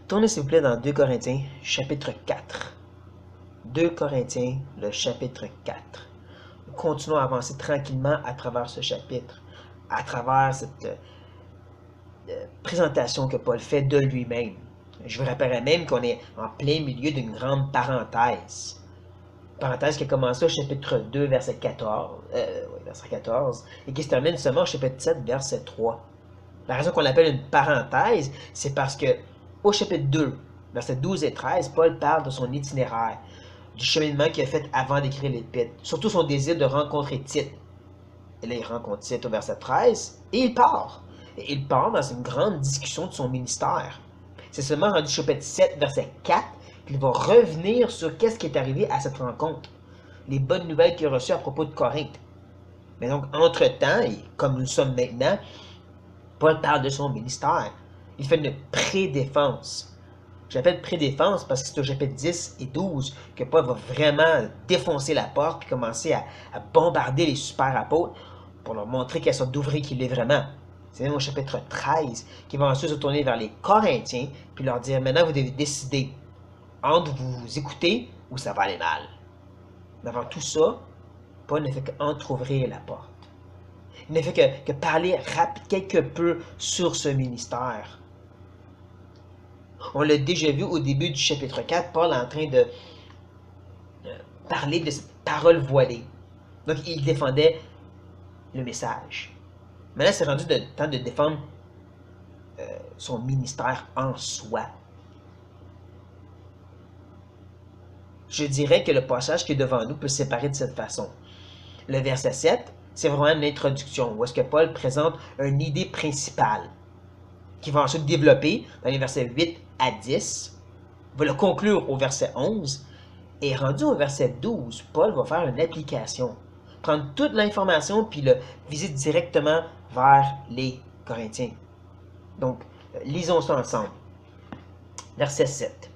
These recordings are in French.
Tournez s'il vous plaît dans 2 Corinthiens, chapitre 4. 2 Corinthiens, le chapitre 4. Nous continuons à avancer tranquillement à travers ce chapitre, à travers cette présentation que Paul fait de lui-même. Je vous rappellerai même qu'on est en plein milieu d'une grande parenthèse. Parenthèse qui a commencé au chapitre 2, verset 14, et qui se termine seulement au chapitre 7, verset 3. La raison qu'on l'appelle une parenthèse, c'est parce que au chapitre 2, versets 12 et 13, Paul parle de son itinéraire, du cheminement qu'il a fait avant d'écrire l'Épître, surtout son désir de rencontrer Tite. Et là, il rencontre Tite au verset 13, et il part. Et il part dans une grande discussion de son ministère. C'est seulement rendu chapitre 7, verset 4, qu'il va revenir sur qu'est-ce qui est arrivé à cette rencontre, les bonnes nouvelles qu'il a reçues à propos de Corinthe. Mais donc, entre-temps, et comme nous le sommes maintenant, Paul parle de son ministère. Il fait une pré-défense. J'appelle pré-défense parce que c'est au chapitre 10 et 12 que Paul va vraiment défoncer la porte et commencer à bombarder les super apôtres pour leur montrer quelle sorte d'ouvrier qu'il est vraiment. C'est même au chapitre 13 qu'il va ensuite se tourner vers les Corinthiens puis leur dire maintenant vous devez décider entre vous écouter ou ça va aller mal. Mais avant tout ça, Paul ne fait qu'entrouvrir la porte. Il ne fait que parler quelque peu sur ce ministère. On l'a déjà vu au début du chapitre 4, Paul est en train de parler de cette parole voilée. Donc, il défendait le message. Mais là, c'est rendu le temps de défendre son ministère en soi. Je dirais que le passage qui est devant nous peut se séparer de cette façon. Le verset 7, c'est vraiment une introduction où est-ce que Paul présente une idée principale qui va ensuite développer dans les versets 8 à 10, va le conclure au verset 11, et rendu au verset 12, Paul va faire une application, prendre toute l'information puis le viser directement vers les Corinthiens. Donc, lisons ça ensemble. Verset 7.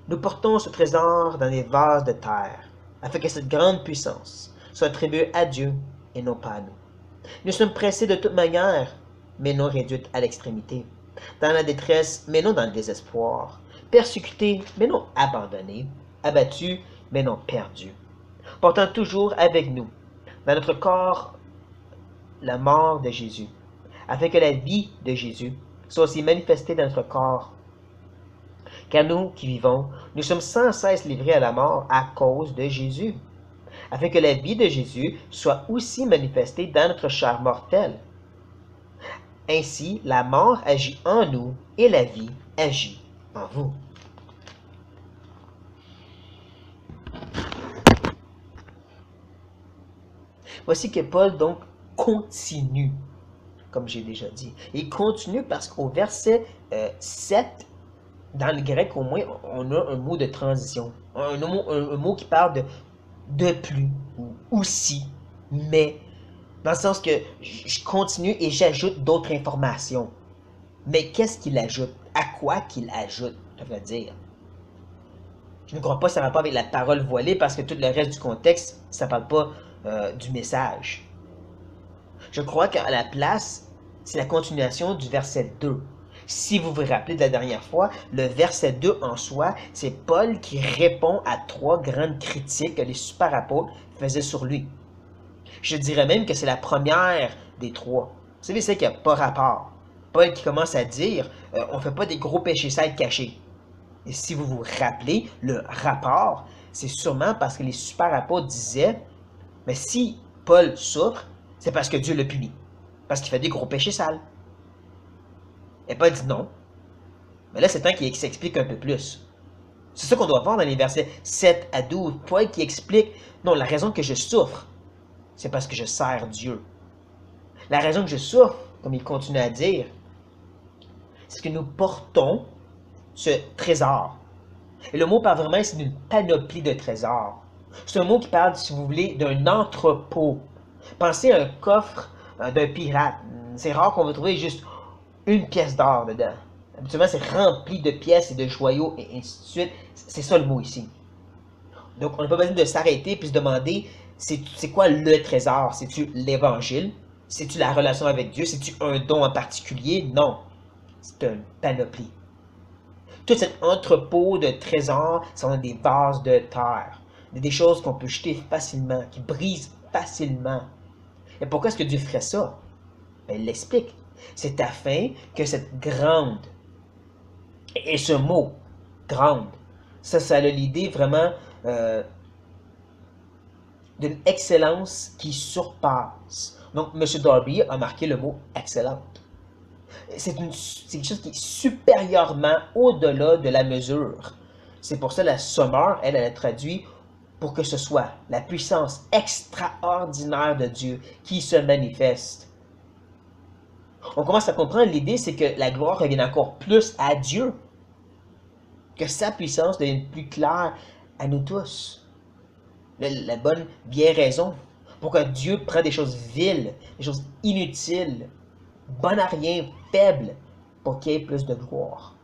Nous portons ce trésor dans des vases de terre, afin que cette grande puissance soit attribuée à Dieu et non pas à nous. Nous sommes pressés de toute manière, mais non réduits à l'extrémité, dans la détresse, mais non dans le désespoir, persécutés, mais non abandonnés, abattus, mais non perdus, portant toujours avec nous, dans notre corps, la mort de Jésus, afin que la vie de Jésus soit aussi manifestée dans notre corps. Car nous qui vivons, nous sommes sans cesse livrés à la mort à cause de Jésus, afin que la vie de Jésus soit aussi manifestée dans notre chair mortelle. Ainsi, la mort agit en nous et la vie agit en vous. Voici que Paul donc continue, comme j'ai déjà dit. Il continue parce qu'au verset 7, dans le grec au moins, on a un mot de transition. Un mot qui parle de plus, ou aussi, mais, dans le sens que je continue et j'ajoute d'autres informations. Mais qu'est-ce qu'il ajoute? À quoi qu'il ajoute, je veux dire? Je ne crois pas que ça ne va pas avec la parole voilée parce que tout le reste du contexte, ça ne parle pas du message. Je crois qu'à la place, c'est la continuation du verset 2. Si vous vous rappelez de la dernière fois, le verset 2 en soi, c'est Paul qui répond à 3 grandes critiques que les super apôtres faisaient sur lui. Je dirais même que c'est la première des 3. Vous savez, c'est qu'il n'y a pas rapport. Paul qui commence à dire on ne fait pas des gros péchés sales cachés. Et si vous vous rappelez, le rapport, c'est sûrement parce que les super apôtres disaient mais si Paul souffre, c'est parce que Dieu le punit. Parce qu'il fait des gros péchés sales. Et Paul dit non. Mais là, c'est temps qu'il s'explique un peu plus. C'est ça qu'on doit voir dans les versets 7 à 12. Paul qui explique, non, la raison que je souffre, c'est parce que je sers Dieu. La raison que je souffre, comme il continue à dire, c'est que nous portons ce trésor. Et le mot parle vraiment, c'est d'une panoplie de trésors. C'est un mot qui parle, si vous voulez, d'un entrepôt. Pensez à un coffre d'un pirate. C'est rare qu'on va trouver juste une pièce d'or dedans. Habituellement, c'est rempli de pièces et de joyaux et ainsi de suite. C'est ça le mot ici. Donc, on n'a pas besoin de s'arrêter et se demander c'est quoi le trésor? C'est-tu l'évangile? C'est-tu la relation avec Dieu? C'est-tu un don en particulier? Non. C'est une panoplie. Tout cet entrepôt de trésors, sont des vases de terre. Des choses qu'on peut jeter facilement, qui brisent facilement. Et pourquoi est-ce que Dieu ferait ça? Ben, il l'explique. C'est afin que cette grande, et ce mot, grande, ça a l'idée vraiment d'une excellence qui surpasse. Donc, M. Darby a marqué le mot excellente. C'est quelque chose qui est supérieurement au-delà de la mesure. C'est pour ça la Sommer, elle a traduit pour que ce soit la puissance extraordinaire de Dieu qui se manifeste. On commence à comprendre l'idée, c'est que la gloire revient encore plus à Dieu, que sa puissance devienne plus claire à nous tous. La bonne vieille raison. Pourquoi Dieu prend des choses viles, des choses inutiles, bonnes à rien, faibles, pour qu'il y ait plus de gloire.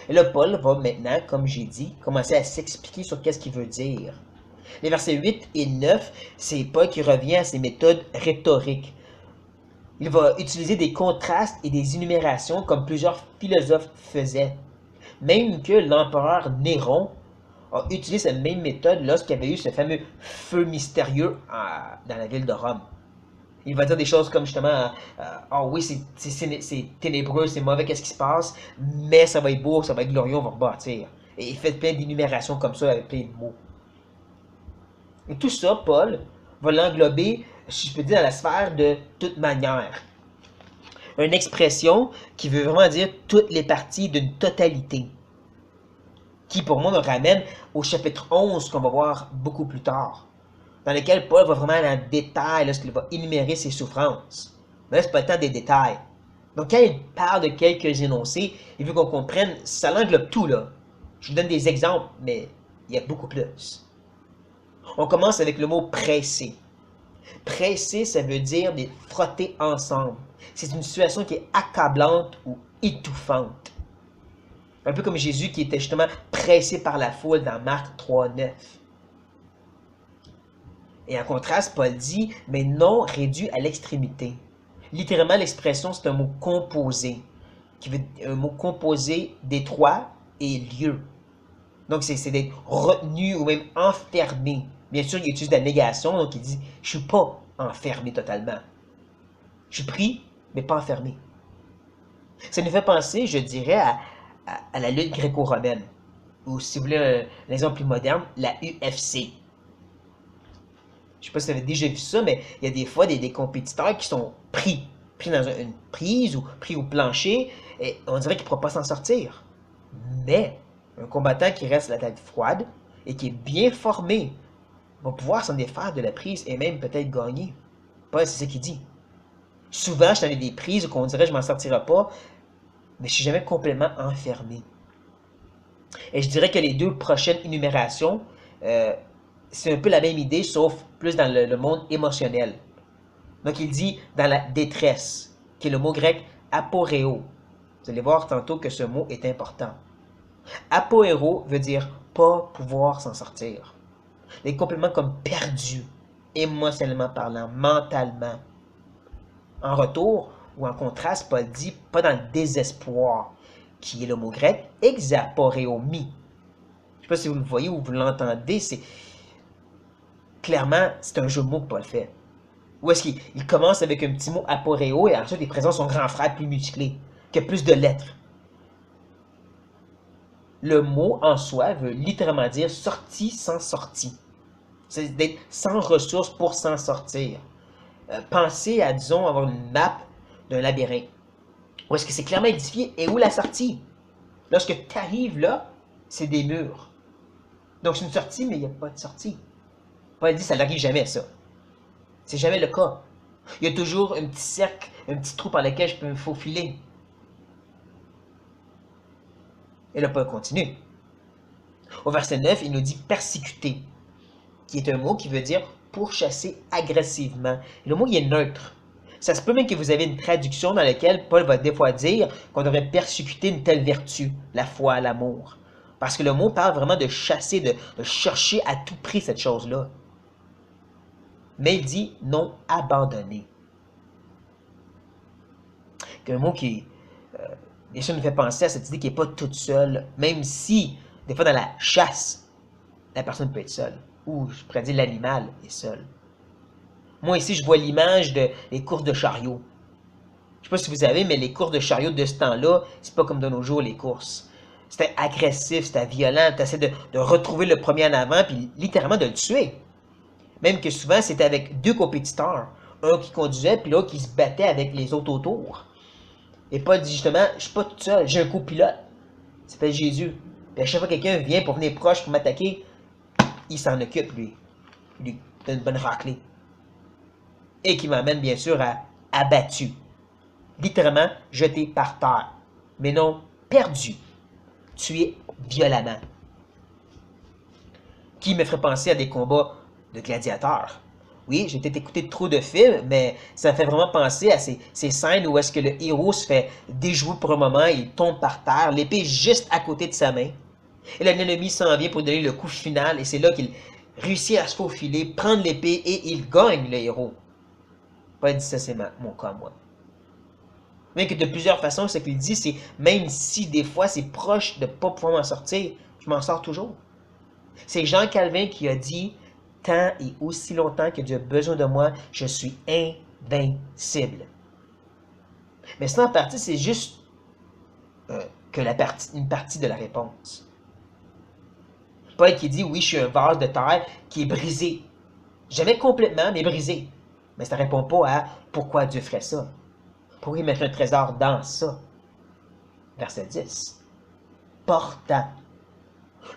Et là, Paul va maintenant, comme j'ai dit, commencer à s'expliquer sur qu'est-ce qu'il veut dire. Les versets 8 et 9, c'est Paul qui revient à ses méthodes rhétoriques. Il va utiliser des contrastes et des énumérations comme plusieurs philosophes faisaient. Même que l'empereur Néron a utilisé cette même méthode lorsqu'il y avait eu ce fameux feu mystérieux dans la ville de Rome. Il va dire des choses comme justement, ah oui, c'est ténébreux, c'est mauvais, qu'est-ce qui se passe, mais ça va être beau, ça va être glorieux, on va rebâtir. Et il fait plein d'énumérations comme ça avec plein de mots. Et tout ça, Paul va l'englober, si je peux dire, dans la sphère de toute manière. Une expression qui veut vraiment dire toutes les parties d'une totalité. Qui pour moi me ramène au chapitre 11 qu'on va voir beaucoup plus tard, dans lequel Paul va vraiment aller en détail lorsqu'il va énumérer ses souffrances. Mais là, c'est pas le temps des détails. Donc quand il parle de quelques énoncés, il veut qu'on comprenne, ça l'englobe tout là. Je vous donne des exemples, mais il y a beaucoup plus. On commence avec le mot pressé. Pressé, ça veut dire des frotter ensemble. C'est une situation qui est accablante ou étouffante. Un peu comme Jésus qui était justement pressé par la foule dans Marc 3,9. Et en contraste, Paul dit, mais non réduit à l'extrémité. Littéralement, l'expression, c'est un mot composé, qui veut un mot composé d'étroit et lieu. Donc, c'est d'être retenu ou même enfermé. Bien sûr, il utilise la négation, donc il dit, je ne suis pas enfermé totalement. Je suis pris, mais pas enfermé. Ça nous fait penser, je dirais, à la lutte gréco-romaine, ou si vous voulez un exemple plus moderne, la UFC. Je ne sais pas si vous avez déjà vu ça, mais il y a des fois des compétiteurs qui sont pris dans une prise ou pris au plancher, et on dirait qu'ils ne pourront pas s'en sortir. Mais un combattant qui reste la tête froide et qui est bien formé va pouvoir s'en défaire de la prise et même peut-être gagner. Paul, c'est ce qu'il dit. Souvent, je suis dans des prises où on dirait que je ne m'en sortirai pas, mais je suis jamais complètement enfermé. Et je dirais que les deux prochaines énumérations, c'est un peu la même idée, sauf plus dans le monde émotionnel. Donc il dit dans la détresse, qui est le mot grec aporéo. Vous allez voir tantôt que ce mot est important. Apoéro veut dire pas pouvoir s'en sortir. Il est complètement comme perdu, émotionnellement parlant, mentalement. En retour, ou en contraste, Paul dit pas dans le désespoir, qui est le mot grec exaporéomi. Je ne sais pas si vous le voyez ou vous l'entendez, c'est clairement, c'est un jeu de mots que Paul fait. Où est-ce qu'il commence avec un petit mot aporéo et ensuite il présente son grand frère plus musclé, qui a plus de lettres. Le mot en soi veut littéralement dire sortie sans sortie. C'est d'être sans ressources pour s'en sortir. Pensez à, disons, avoir une map d'un labyrinthe. Où est-ce que c'est clairement édifié et où la sortie? Lorsque tu arrives là, c'est des murs. Donc c'est une sortie, mais il n'y a pas de sortie. Paul dit, ça n'arrive jamais, ça. C'est jamais le cas. Il y a toujours un petit cercle, un petit trou par lequel je peux me faufiler. Et là, Paul continue. Au verset 9, il nous dit persécuter, qui est un mot qui veut dire pourchasser agressivement. Et le mot, il est neutre. Ça se peut même que vous avez une traduction dans laquelle Paul va des fois dire qu'on devrait persécuter une telle vertu, la foi, l'amour. Parce que le mot parle vraiment de chasser, de chercher à tout prix cette chose-là. Mais il dit non abandonner. Un mot qui Et ça nous fait penser à cette idée qu'il n'est pas toute seule, même si, des fois dans la chasse, la personne peut être seule. Ou, je pourrais dire, l'animal est seul. Moi, ici, je vois l'image des courses de chariot. Je sais pas si vous savez, mais les courses de chariot de ce temps-là, c'est pas comme de nos jours, les courses. C'était agressif, c'était violent, tu essaies de retrouver le premier en avant, puis littéralement de le tuer. Même que souvent, c'était avec deux compétiteurs. Un qui conduisait, puis l'autre qui se battait avec les autres autour. Et Paul dit justement, je suis pas tout seul, j'ai un copilote. Il s'appelle Jésus. Puis à chaque fois que quelqu'un vient pour venir proche, pour m'attaquer, il s'en occupe, lui. Il lui donne une bonne raclée. Et qui m'amène, bien sûr, à abattu. Littéralement, jeté par terre. Mais non, perdu. Tué violemment. Qui me ferait penser à des combats de gladiateurs. Oui, j'ai peut-être écouté trop de films, mais ça me fait vraiment penser à ces scènes où est-ce que le héros se fait déjouer pour un moment, il tombe par terre, l'épée juste à côté de sa main. Et l'ennemi s'en vient pour donner le coup final, et c'est là qu'il réussit à se faufiler, prendre l'épée, et il gagne, le héros. Pas dit ça, c'est mon cas, moi. Mais que de plusieurs façons, ce qu'il dit, c'est même si des fois c'est proche de ne pas pouvoir m'en sortir, je m'en sors toujours. C'est Jean Calvin qui a dit « Tant et aussi longtemps que Dieu a besoin de moi, je suis invincible. » Mais ça, en partie, c'est juste que une partie de la réponse. Paul qui dit « Oui, je suis un vase de terre qui est brisé. » Jamais complètement, mais brisé. Mais ça ne répond pas à pourquoi Dieu ferait ça. Pourquoi il mettrait un trésor dans ça? Verset 10. Portant.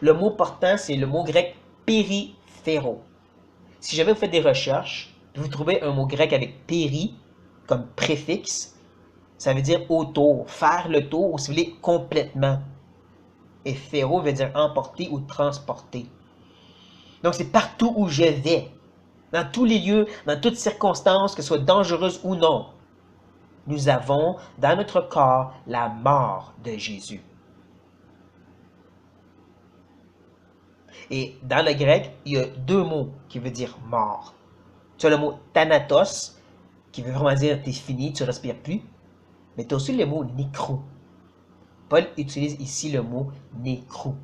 Le mot portant, c'est le mot grec périphéro. Si jamais vous faites des recherches, vous trouvez un mot grec avec péri comme préfixe, ça veut dire autour, faire le tour, ou si vous voulez, complètement. Et phéro veut dire emporter ou transporter. Donc c'est partout où je vais, dans tous les lieux, dans toutes circonstances, que ce soit dangereuse ou non. Nous avons dans notre corps la mort de Jésus. Et dans le grec, il y a deux mots qui veulent dire mort. Tu as le mot thanatos, qui veut vraiment dire t'es fini, tu ne respires plus. Mais tu as aussi le mot nécro. Paul utilise ici le mot nécro.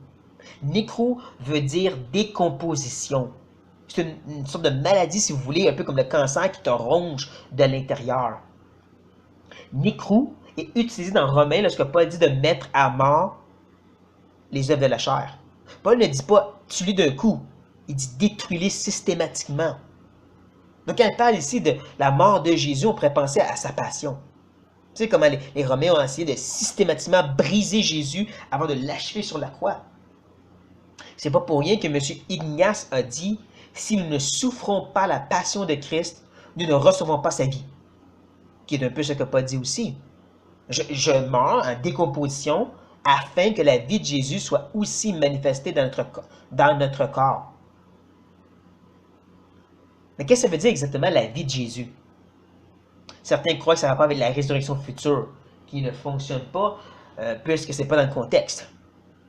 Nécro veut dire décomposition. C'est une sorte de maladie, si vous voulez, un peu comme le cancer qui te ronge de l'intérieur. Nécro est utilisé dans Romains lorsque Paul dit de mettre à mort les œuvres de la chair. Paul ne dit pas tue-les d'un coup, il dit détruis-les systématiquement. Donc quand il parle ici de la mort de Jésus, on pourrait penser à sa passion. Tu sais comment les Romains ont essayé de systématiquement briser Jésus avant de l'achever sur la croix. C'est pas pour rien que M. Ignace a dit « Si nous ne souffrons pas la passion de Christ, nous ne recevons pas sa vie. » Qui est un peu ce que Paul dit aussi. Je meurs en décomposition afin que la vie de Jésus soit aussi manifestée dans notre corps. Mais qu'est-ce que ça veut dire exactement la vie de Jésus? Certains croient que ça a rapport avec la résurrection future, qui ne fonctionne pas puisque ce n'est pas dans le contexte.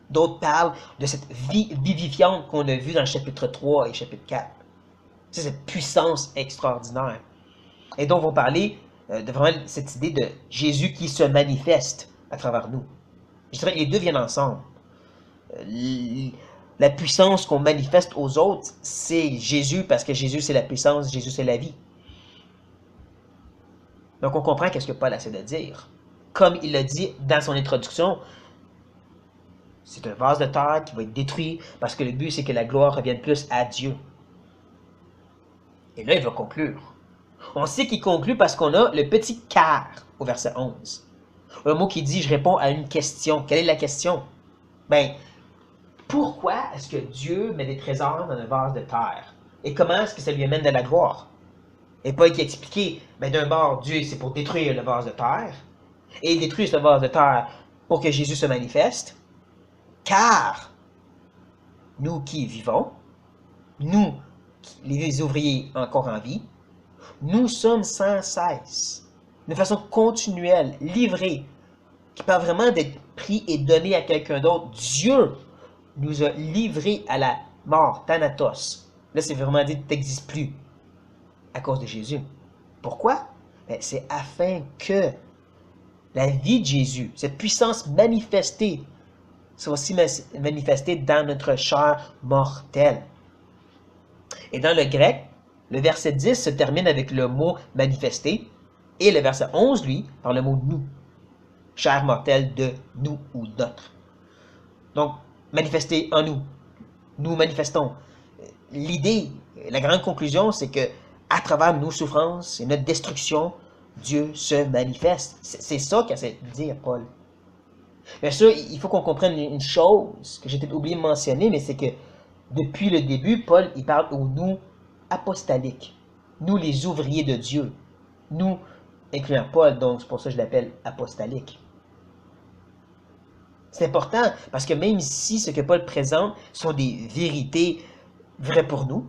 D'autres parlent de cette vie vivifiante qu'on a vue dans le chapitre 3 et chapitre 4. C'est cette puissance extraordinaire. Et donc, on va parler de vraiment cette idée de Jésus qui se manifeste à travers nous. Je dirais que les deux viennent ensemble. La puissance qu'on manifeste aux autres, c'est Jésus, parce que Jésus, c'est la puissance, Jésus, c'est la vie. Donc, on comprend qu'est-ce que Paul essaie de dire. Comme il l'a dit dans son introduction, c'est un vase de terre qui va être détruit parce que le but, c'est que la gloire revienne plus à Dieu. Et là, il va conclure. On sait qu'il conclut parce qu'on a le petit car au verset 11. Un mot qui dit « Je réponds à une question ». Quelle est la question? Ben, pourquoi est-ce que Dieu met des trésors dans un vase de terre? Et comment est-ce que ça lui amène de la gloire? Et Paul qui a expliqué, ben d'un bord, Dieu, c'est pour détruire le vase de terre. Et il détruit ce vase de terre pour que Jésus se manifeste. Car nous qui vivons, nous, les ouvriers encore en vie, nous sommes sans cesse, de façon continuelle, livrés, qui parle vraiment d'être pris et donné à quelqu'un d'autre. Dieu nous a livrés à la mort, thanatos. Là, c'est vraiment dit, tu n'existes plus à cause de Jésus. Pourquoi? Ben, c'est afin que La vie de Jésus, cette puissance manifestée, c'est aussi manifestée dans notre chair mortelle. Et dans le grec, le verset 10 se termine avec le mot manifesté et le verset 11, lui, par le mot nous. Chair mortelle de nous ou notre. Donc, manifester en nous. Nous manifestons. L'idée, la grande conclusion, c'est que à travers nos souffrances et notre destruction, Dieu se manifeste. C'est ça qu'essaie de dire Paul. Bien sûr, il faut qu'on comprenne une chose que j'ai peut-être oublié de mentionner, mais c'est que depuis le début, Paul, il parle au nous apostoliques. Nous, les ouvriers de Dieu. Nous, incluant Paul, donc c'est pour ça que je l'appelle apostolique. C'est important parce que même ici, ce que Paul présente sont des vérités vraies pour nous.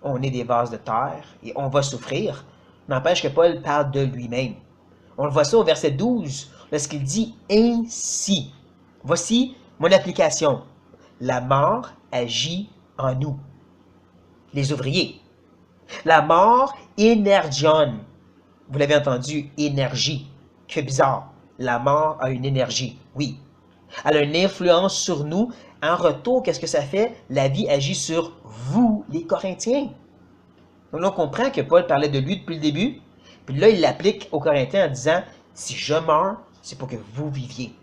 On est des vases de terre et on va souffrir. N'empêche que Paul parle de lui-même. On le voit ça au verset 12, lorsqu'il dit « Ainsi ». Voici mon application. La mort agit en nous, les ouvriers. La mort énergionne. Vous l'avez entendu, énergie. Que bizarre. La mort a une énergie, oui. Elle a une influence sur nous. En retour, qu'est-ce que ça fait? La vie agit sur vous, les Corinthiens. Donc là, on comprend que Paul parlait de lui depuis le début. Puis là, il l'applique aux Corinthiens en disant, si je meurs, c'est pour que vous viviez.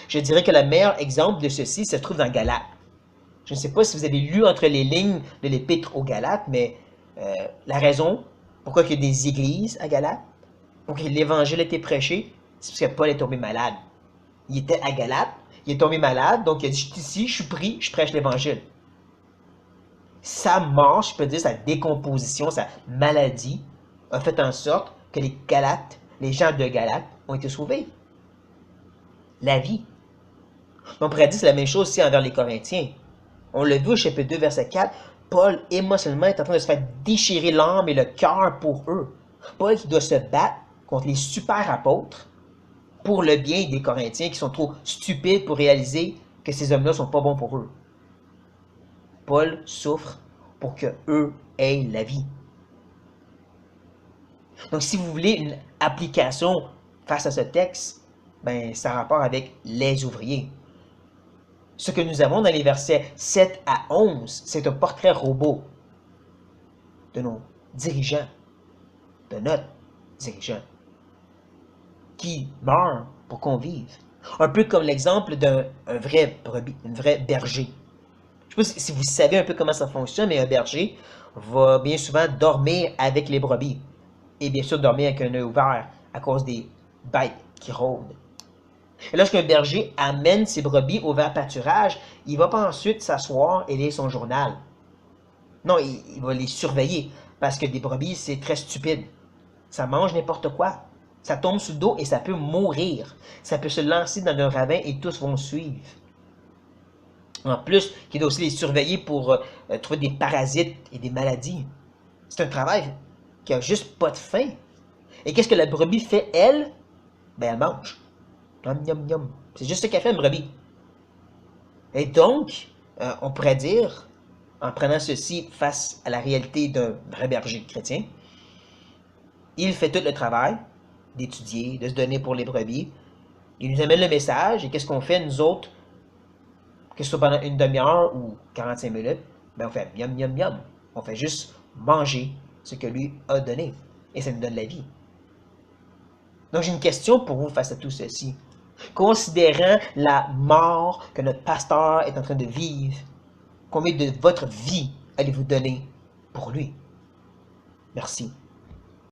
Je dirais que le meilleur exemple de ceci se trouve dans Galates. Je ne sais pas si vous avez lu entre les lignes de l'épître aux Galates, mais la raison pourquoi il y a des églises à Galates, pourquoi l'évangile a été prêché, c'est parce que Paul est tombé malade. Il était à Galates, il est tombé malade, donc il a dit, je suis ici, je suis pris, je prêche l'évangile. Sa mort, je peux dire, sa décomposition, sa maladie, a fait en sorte que les Galates, les gens de Galates, ont été sauvés. La vie. On pourrait dire c'est la même chose aussi envers les Corinthiens. On le vu au chapitre 2, verset 4, Paul, émotionnellement, est en train de se faire déchirer l'âme et le cœur pour eux. Paul qui doit se battre contre les super apôtres pour le bien des Corinthiens qui sont trop stupides pour réaliser que ces hommes-là ne sont pas bons pour eux. Paul souffre pour qu'eux aient la vie. Donc, si vous voulez une application face à ce texte, ben, ça a rapport avec les ouvriers. Ce que nous avons dans les versets 7 à 11, c'est un portrait robot de nos dirigeants, de notre dirigeant, qui meurt pour qu'on vive. Un peu comme l'exemple d'un vrai brebis, un vrai berger. Je ne sais pas si vous savez un peu comment ça fonctionne, mais un berger va bien souvent dormir avec les brebis. Et bien sûr dormir avec un œil ouvert à cause des bêtes qui rôdent. Et lorsqu'un berger amène ses brebis au vert pâturage, il ne va pas ensuite s'asseoir et lire son journal. Non, il va les surveiller, parce que des brebis, c'est très stupide. Ça mange n'importe quoi. Ça tombe sous le dos et ça peut mourir. Ça peut se lancer dans un ravin et tous vont suivre. En plus, il doit aussi les surveiller pour trouver des parasites et des maladies. C'est un travail qui n'a juste pas de fin. Et qu'est-ce que la brebis fait, elle? Ben, elle mange. Yum, yum, yum. C'est juste ce qu'a fait une brebis. Et donc, on pourrait dire, en prenant ceci face à la réalité d'un vrai berger chrétien, il fait tout le travail d'étudier, de se donner pour les brebis. Il nous amène le message, et qu'est-ce qu'on fait, nous autres, que ce soit pendant une demi-heure ou 45 minutes, ben on fait yum, yum, yum. On fait juste manger ce que lui a donné. Et ça nous donne la vie. Donc j'ai une question pour vous face à tout ceci. Considérant la mort que notre pasteur est en train de vivre, combien de votre vie allez-vous donner pour lui? Merci.